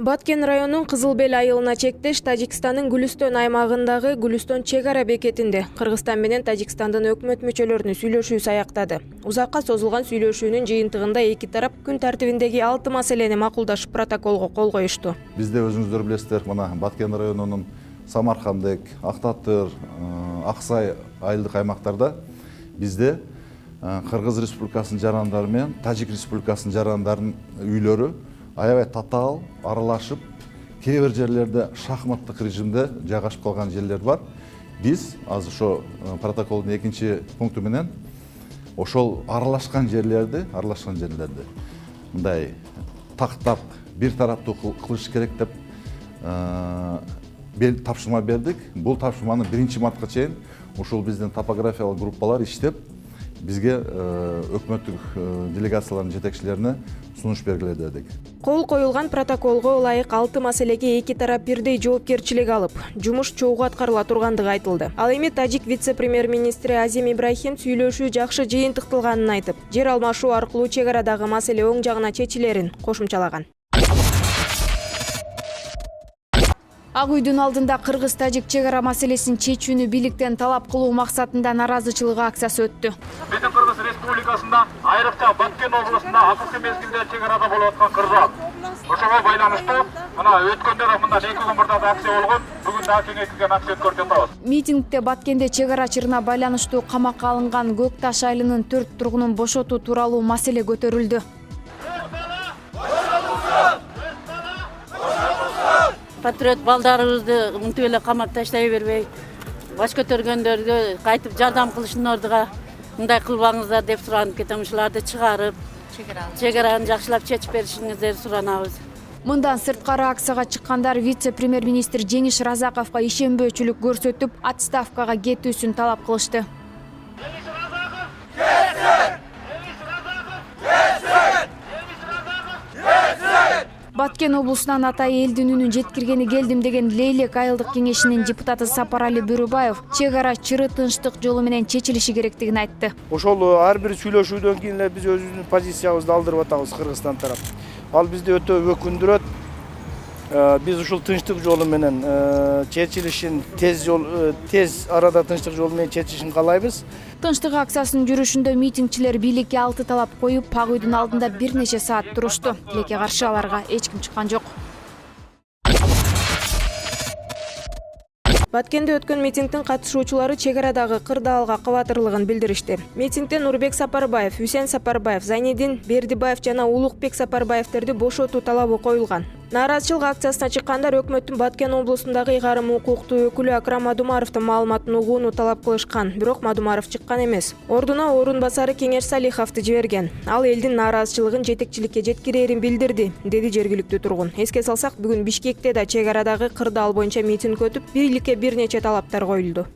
Баткен районунун Кызыл Бел айылына чектеш Тажикстандын Гүлүстөн аймагындагы Гүлүстөн чек ара бекетинде Кыргызстан менен Тажикстандын өкмөт мүчөлөрүнүн сүйлөшүүсү аяктады. Узакка созулган сүйлөшүүнүн жыйынтыгында эки тарап күн тартибиндеги 6 маселени макулдашып протоколго кол коюшту. Бизде өзүңүздөр билесиздер, мына Баткен районунун Самаркандык, Актатыр, Аксай айылдык аймактарда бизде Кыргыз Республикасынын жарандары менен Тажик Республикасынын жарандарынын үйлөрү аябай татаал аралашып, кээ бир жерлерде шахматтык режимде жайгашып калган жерлер бар. Биз азыр ошо протоколдун экинчи пункту менен ошол аралашкан жерлерди мындай тактап бир тараптуу кылыш керек деп тапшырма бердик. Бул тапшырманы биринчи мартка чейин ушул биздин топографиялык группалар иштеп, бизге өкмөттүк делегациялардын жетекчилерине сунуш бергиле дедик. Кол коюлган протоколго ылайык 6 маселеге эки тарап бирдей жоопкерчилик алып, жумуш чогуу аткарыла тургандыгы айтылды. Ал эми Тажик вице-премьер-министри Азим Ибрахим сүйлөшүү жакшы жыйынтыкталганын айтып, жер алмашуу аркылуу чек арадагы маселе оң жагына чечилерин кошумчалаган. Ак үйдүн алдында Кыргыз-Тажик чек ара маселесин чечүүнү бийликтен талап кылуу максатында наразычылык акциясы өттү. Биздин Кыргыз Республикасында айрыкча Баткен облусунда акыркы мезгилде чек арада болуп аткан кырдаал. Ошого байланыштуу мына өткөндө да мындан 2 күн мурда акция болгон, бүгүн дагы кеңейтилген акция өткөрүп жатабыз. Митингде Баткенде чек ара чырына байланыштуу камакка алынган Көк Таш айылынын 4 тургунун бошотуу тууралуу маселе көтөрүлдү. Патриот балдарыбызды мынтип эле камап таштай бербей, баш көтөргөндөргө кайтып жардам кылышыңарга мындай кылбаңыздар деп суранып кетем. Ушуларды чыгарып, чек араны жакшылап чечип беришиңиздерди суранабыз. Мындан сырткары акцияга чыккандар вице-премьер-министр Жеңиш Разаковго ишенбөөчүлүк көрсөтүп, отставкага кетүүсүн талап кылышты. Баткен облусунан Атай элдин үнүн жеткиргени келдим деген Лейлек айылдык кеңешинин депутаты Сапарали Бүрүбаев чек ара чыры тынчтык жолу менен чечилиши керектигин айтты. Ошол ар бир сүйлөшүүдөн кийин эле биз өзүбүздүн позициябызды алдырып атабыз Кыргызстан тарап. Ал бизди өтө өкүндүрөт. Биз ушул тынчтык жолу менен чечилишин тез арада тынчтык жолу менен чечишин каалайбыз. Тынчтык акциясынын жүрүшүндө митингчилер бийликке 6 талап коюп, Ак үйдүн алдында бир нече саат турушту. Тилекке каршы аларга эч ким чыккан жок. Баткенде өткөн митингдин катышуучулары чек арадагы кырдаалга кабатырлыгын билдиришти. Митингде Нурбек Сапарбаев, Үсен Сапарбаев, Зайнидин Бердибаев жана Улукбек Сапарбаевтерди бошотуу талабы коюлган. Нааразычылык акциясына чыккандар өкмөттүн Баткен облусундагы ыйгарым укуктуу өкүлү Акрам Мадумаровдун маалыматын угууну талап кылышкан, бирок Мадумаров чыккан эмес. Ордуна орун басары Кеңеш Салиховду жиберген. Ал элдин нааразычылыгын жетекчиликке жеткирерин билдирди, деди жергиликтүү тургун. Эске салсак, бүгүн Бишкекте да чек арадагы кырдаал боюнча митинг өтүп, бийликке бир нече талаптар коюлду.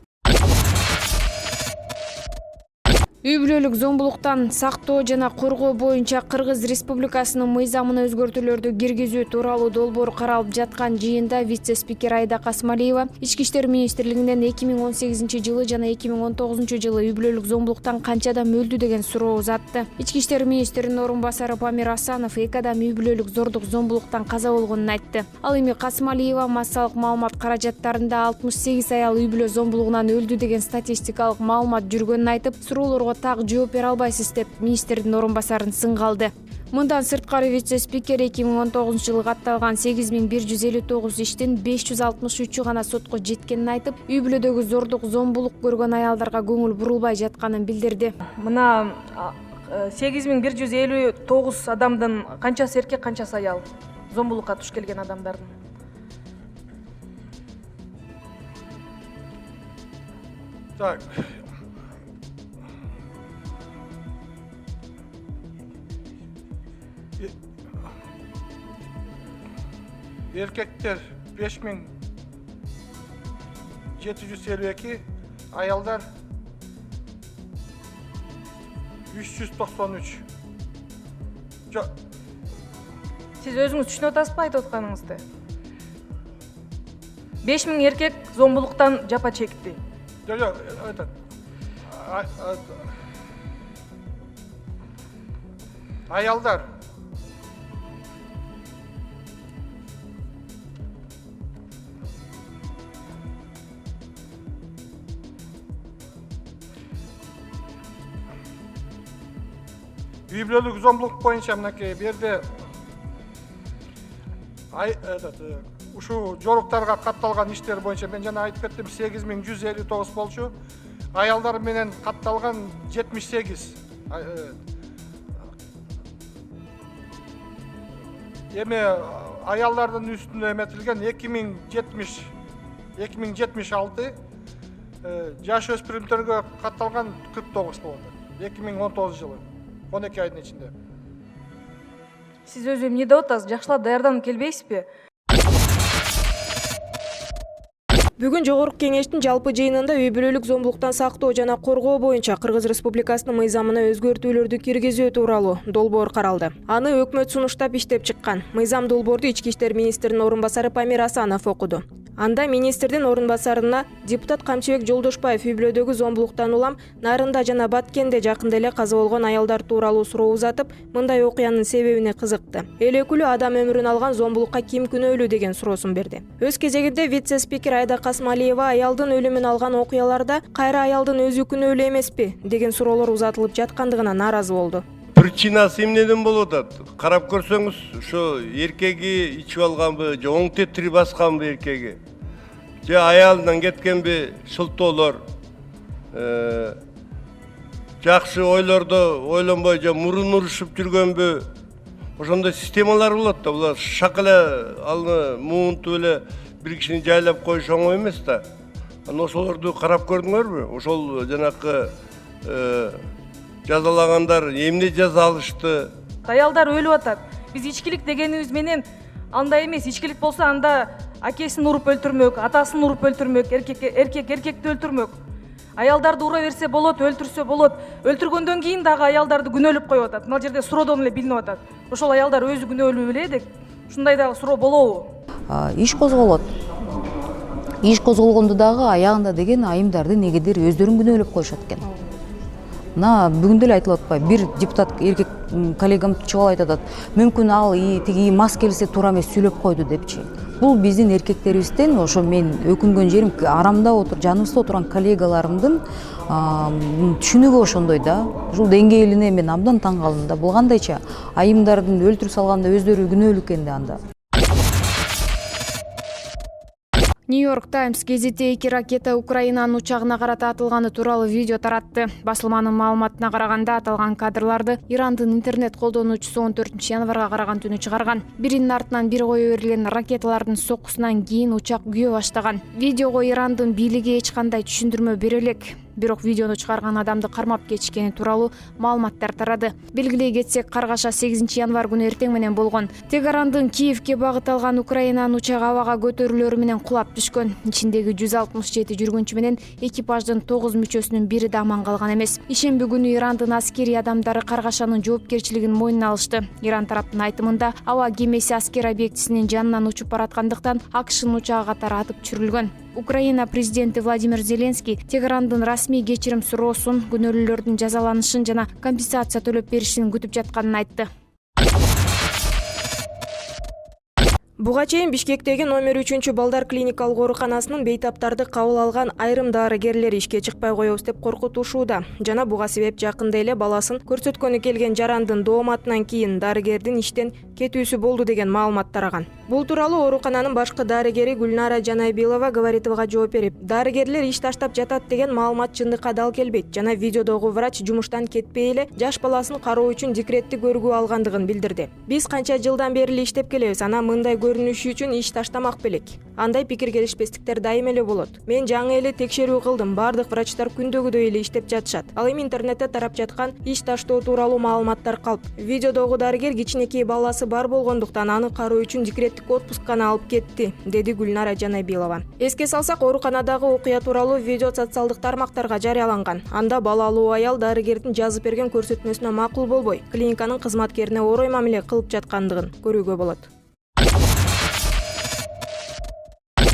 Үй бүлөлүк зомбулуктан сактоо жана коргоо боюнча Кыргыз Республикасынын мыйзамына өзгөртүүлөрдү киргизүү тууралуу долбоор каралып жаткан жыйында вице-спикер Айда Касмалиева Ички иштер министрлигинен 2018 жана 2019 үй бүлөлүк зомбулуктан канча адам өлдү деген суроо узатты. Ички иштер министринин орун басары Памир Асанов 2 адам үй бүлөлүк зордук зомбулуктан каза болгонун айтты. Ал эми Касмалиева массалык маалымат каражаттарында 68 аял үй бүлө зомбулугунан өлдү деген статистикалык маалымат жүргөнүн айтып, суроолорго так жооп бере албайсыз деп министрдин орун басарын сынга алды. Мындан сырткары вице-спикер 2019 жылы катталган 8159 иштин 563 гана сотко жеткенин айтып, үй бүлөдөгү зордук зомбулук көргөн аялдарга көңүл бурулбай жатканын билдирди. Мына 8159 адамдын канчасы эркек, канчасы аял? Зомбулукка туш келген адамдардын. Так. Erkekler 5752, ayallar 393. Siz өзүңүз түшүнүп атасызбы айтып атканыңызды? 5000 эркек зомбулуктан жапа чекти. Жок, айтат. Аялдар үй бүлөлүк зомбулук боюнча мынакей бу жерде ушул жоруктарга катталган иштер боюнча мен жана айтып кеттим 8159 болчу. Аялдар менен катталган 78. Эми аялдардын үстүнө эметилген 2076, жаш өспүрүмдөргө катталган 49 болот. 2019 жылы 12 айдын ичинде. Сиз өзү эмне деп атасыз? Жакшылап даярданып келбейсизби? Бүгүн Жогорку Кеңештин жалпы жыйынында үй бүлөлүк зомбулуктан сактоо жана коргоо боюнча Кыргыз Республикасынын мыйзамына өзгөртүүлөрдү киргизүү тууралуу долбоор каралды. Аны өкмөт сунуштап иштеп чыккан. Мыйзам долбоорду Ички иштер министринин орун басары Памир Асанов окуду. Анда министрдин орун басарына депутат Камчыбек Жолдошбаев үй бүлөдөгү зомбулуктан улам Нарында жана Баткенде жакында эле каза болгон аялдар тууралуу суроо узатып, мындай окуянын себебине кызыкты. Эл өкүлү адам өмүрүн алган зомбулукка ким күнөөлүү деген суроосун берди. Өз кезегинде вице-спикер Айда Касмалиева аялдын өлүмүн алган окуяларда кайра аялдын өзү күнөөлүү эмеспи деген суроолор узатылып жаткандыгына нааразы болду. Причинасы эмнеден болуп атат? Карап көрсөңүз, ошо эркеги ичип алганбы, же оң тетири басканбы эркеги, же аялынан кеткенби шылтоолор, жакшы ойлорду ойлонбой же мурун урушуп жүргөнбү, ошондой системалар болот да. Булар шак эле алны муунтуп эле бир кишини жайлап коюш оңой эмес да. Анан ошолорду карап көрдүңөрбү? Ошол жанакы жазалагандар эмне жаза алышты? Аялдар өлүп атат. Биз ичкилик дегенибиз менен андай эмес. Ичкилик болсо анда акесин уруп өлтүрмөк, атасын уруп өлтүрмөк, эркекти өлтүрмөк. Аялдарды ура берсе болот, өлтүрсө болот. Өлтүргөндөн кийин дагы аялдарды күнөөлөп коюп атат. Мына жерде суроодон эле билинип атат. Ошол аялдар өзү күнөөлүү беле деп. Ушундай дагы суроо болобу? Иш козголот. Иш козголгондо дагы аягында деген айымдарды негедир өздөрүн күнөөлөп коюшат экен. Мына бүгүн деле айтылып атпайбы? Бир депутат эркек коллегам чыгып айтып атат. Мүмкүн ал тиги мас келсе туура эмес сүйлөп койду депчи. Бул биздин эркектерибизден, ошо мен өкүнгөн жерим арамда жаныбызда отурган коллегаларымдын түшүнүгү ошондой да. Ушул деңгээлине мен абдан таң калдым да. Бул кандайча айымдардын өлтүрүп салганда өздөрү күнөөлүү экен да анда. Нью-Йорк Таймс гезити 2 ракета Украинанын учагына карата атылганы тууралуу видео таратты. Басылманын маалыматына караганда аталган кадрларды Ирандын интернет колдонуучусу 14 январга караган түнү чыгарган. Биринин артынан бири кое берилген ракеталардын соккусунан кийин учак күйө баштаган. Видеого Ирандын бийлиги эч кандай түшүндүрмө бере элек. Бирок видеону чыгарган адамды кармап кетишкени тууралуу маалыматтар тарады. Белгилей кетсек, каргаша 8 январ күнү эртең менен болгон. Тегарандын Киевге багыт алган Украинанын учагы абага көтөрүлөрү менен кулап түшкөн. Ичиндеги 167 жүргүнчү менен экипаждын 9 мүчөсүнүн бири да аман калган эмес. Ишемби күнү Ирандын аскери адамдары каргашанын жоопкерчилигин мойнуна алышты. Иран тараптын айтымында аба кемеси аскер объектисинин жанынан учуп бараткандыктан АКШнын учагы катары атып түшүрүлгөн. Украина президенти Владимир Зеленский Тегарандын расмий кечирим суроосун, күнөөлүүлөрдүн жазаланышын жана компенсация төлөп беришин күтүп жатканын айтты. Буга чейин Бишкектеги номер 3 балдар клиникалык ооруканасынын бейтаптарды кабыл алган айрым дарыгерлер ишке чыкпай коебуз деп коркутушууда. Жана буга себеп жакында эле баласын көрсөткөнү келген жарандын дооматынан кийин дарыгердин иштен кетүүсү болду деген маалымат тараган. Бул тууралуу оорукананын башкы дарыгери Гүлнара Жанайбилова Говоритовага жооп берип, дарыгерлер иш таштап жатат деген маалымат чындыкка дал келбейт. Жана видеодогу врач жумуштан кетпей эле жаш баласын кароо үчүн декретти көргүү алгандыгын билдирди. Биз канча жылдан бери эле иштеп келебиз, анан мындай көрүнүшү үчүн иш таштамак белек. Андай пикир келишпестиктер дайым эле болот. Мен жаңы эле текшерүү кылдым, бардык врачтар күндөгүдөй эле иштеп жатышат. Ал эми интернетте тарап жаткан иш таштоо тууралуу маалыматтар калп. Видеодогу дарыгер кичинекей баласы бар болгондуктан аны кароо үчүн декреттик отпуск гана алып кетти, деди Гүлнара Жанайбилова. Эске салсак, ооруканадагы окуя тууралуу видео социалдык тармактарга жарыяланган. Анда балалуу аял дарыгердин жазып берген көрсөтмөсүнө макул болбой, клиниканын кызматкерине орой мамиле кылып жаткандыгын көрүүгө болот.